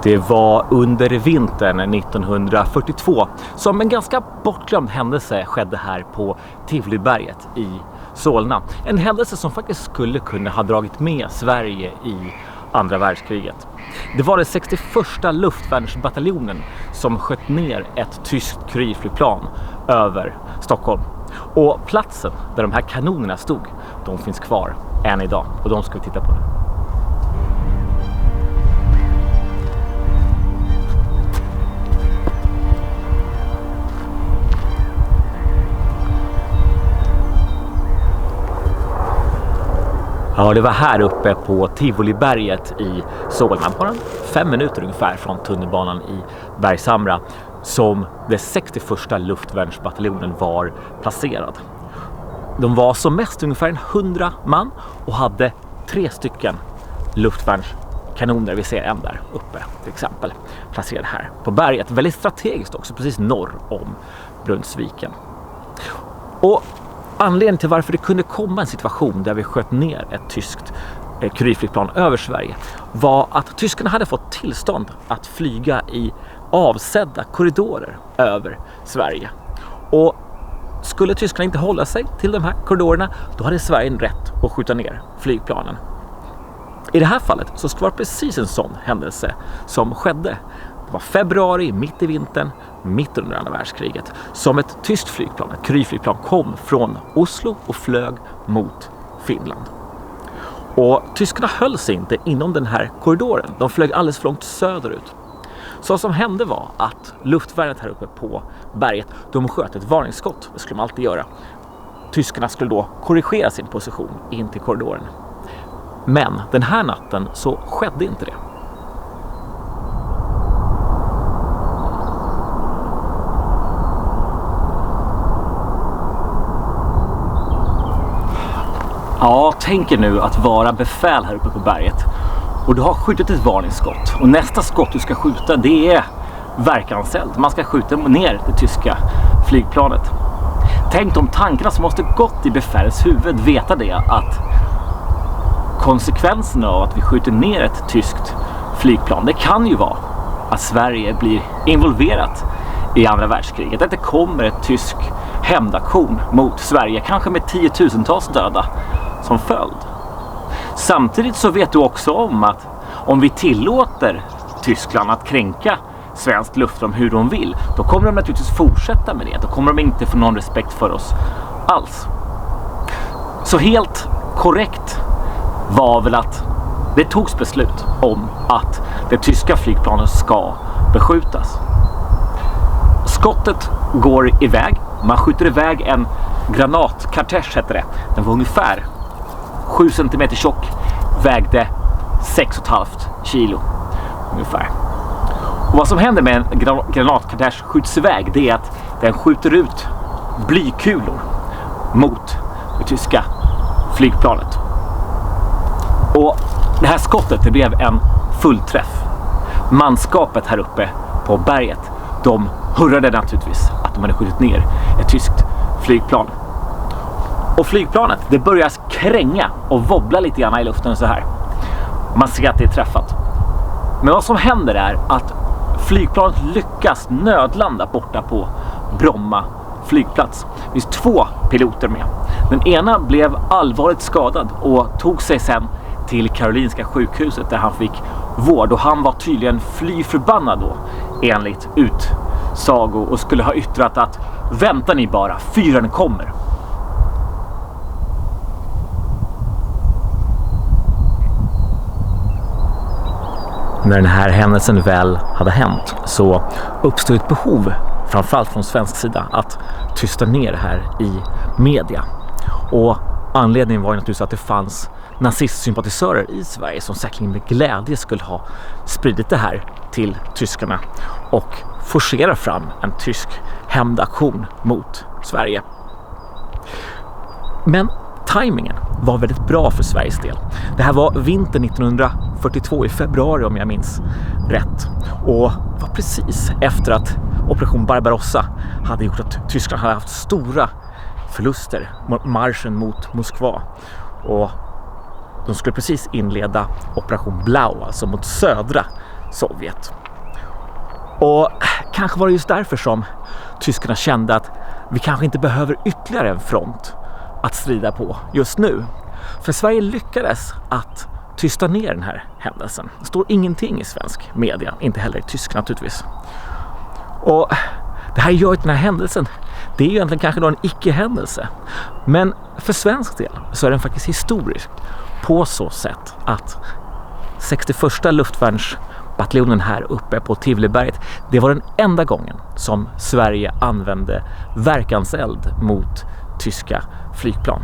Det var under vintern 1942 som en ganska bortglömd händelse skedde här på Tivoliberget i Solna. En händelse som faktiskt skulle kunna ha dragit med Sverige i andra världskriget. Det var den 61:a luftvärnsbataljonen som sköt ner ett tyskt kurirflygplan över Stockholm. Och platsen där de här kanonerna stod, de finns kvar än idag. Och de ska vi titta på. Ja, det var här uppe på Tivoliberget i Solna, bara 5 minuter ungefär från tunnelbanan i Bergshamra, som den 61:a luftvärnsbataljonen var placerad. De var som mest ungefär 100 man och hade 3 stycken luftvärnskanoner. Vi ser en där uppe till exempel, placerad här på berget. Väldigt strategiskt också, precis norr om Brunnsviken. Och anledningen till varför det kunde komma en situation där vi sköt ner ett tyskt kurirflygplan över Sverige var att tyskarna hade fått tillstånd att flyga i avsedda korridorer över Sverige. Och skulle tyskarna inte hålla sig till de här korridorerna, då hade Sverige rätt att skjuta ner flygplanen. I det här fallet så ska det vara precis en sån händelse som skedde. Det var februari, mitt i vintern, mitt under andra världskriget, som ett tyskt flygplan, ett kurirflygplan, kom från Oslo och flög mot Finland. Och tyskarna höll sig inte inom den här korridoren. De flög alldeles för långt söderut. Så vad som hände var att luftvärnet här uppe på berget, de sköt ett varningsskott. Det skulle de alltid göra. Tyskarna skulle då korrigera sin position in till korridoren. Men den här natten så skedde inte det. Ja, tänk er nu att vara befäl här uppe på berget och du har skjutit ett varningsskott och nästa skott du ska skjuta, det är verkanseld. Man ska skjuta ner det tyska flygplanet. Tänk de tankarna som måste gått i befälets huvud, veta det att konsekvenserna av att vi skjuter ner ett tyskt flygplan, det kan ju vara att Sverige blir involverat i andra världskriget. Att det kommer ett tysk hämndaktion mot Sverige, kanske med 10-tusentals döda som följd. Samtidigt så vet du också om att om vi tillåter Tyskland att kränka svenskt luftrum hur de vill, då kommer de naturligtvis fortsätta med det. Då kommer de inte få någon respekt för oss alls. Så helt korrekt var väl att det togs beslut om att det tyska flygplanet ska beskjutas. Skottet går iväg. Man skjuter iväg en granatkartege, heter det. Den var ungefär 7 cm tjock, vägde 6,5 kilo ungefär. Och vad som händer med en granatkartege skjuts iväg, det är att den skjuter ut blykulor mot det tyska flygplanet. Och det här skottet, det blev en fullträff. Manskapet här uppe på berget, de hurrade naturligtvis att de hade skjutit ner ett tyskt flygplan. Och flygplanet, det börjar kränga och wobbla lite grann i luften så här. Man ser att det är träffat. Men vad som händer är att flygplanet lyckas nödlanda borta på Bromma flygplats. Det finns 2 piloter med. Den ena blev allvarligt skadad och tog sig sen till Karolinska sjukhuset där han fick vård. Och han var tydligen fly förbannad då, enligt utsago, och skulle ha yttrat att vänta ni bara, fyren kommer. När den här händelsen väl hade hänt så uppstod ett behov, framförallt från svensk sida, att tysta ner det här i media. Och anledningen var ju naturligtvis att det fanns nazistsympatisörer i Sverige som säkerligen med glädje skulle ha spridit det här till tyskarna och forcera fram en tysk hämndaktion mot Sverige. Men timingen var väldigt bra för Sveriges del. Det här var vintern 1942 i februari om jag minns rätt. Och var precis efter att Operation Barbarossa hade gjort att Tyskland hade haft stora förluster mot marschen mot Moskva. Och de skulle precis inleda Operation Blau, alltså mot södra Sovjet. Och kanske var det just därför som tyskarna kände att vi kanske inte behöver ytterligare en front att strida på just nu. För Sverige lyckades att tysta ner den här händelsen. Det står ingenting i svensk media, inte heller i tysk naturligtvis. Och det här gör att den här händelsen, det är ju egentligen kanske då en icke-händelse. Men för svensk del så är den faktiskt historisk på så sätt att 61:a luftvärnsbataljonen här uppe på Tivleberget, det var den enda gången som Sverige använde verkanseld mot tyska flygplan.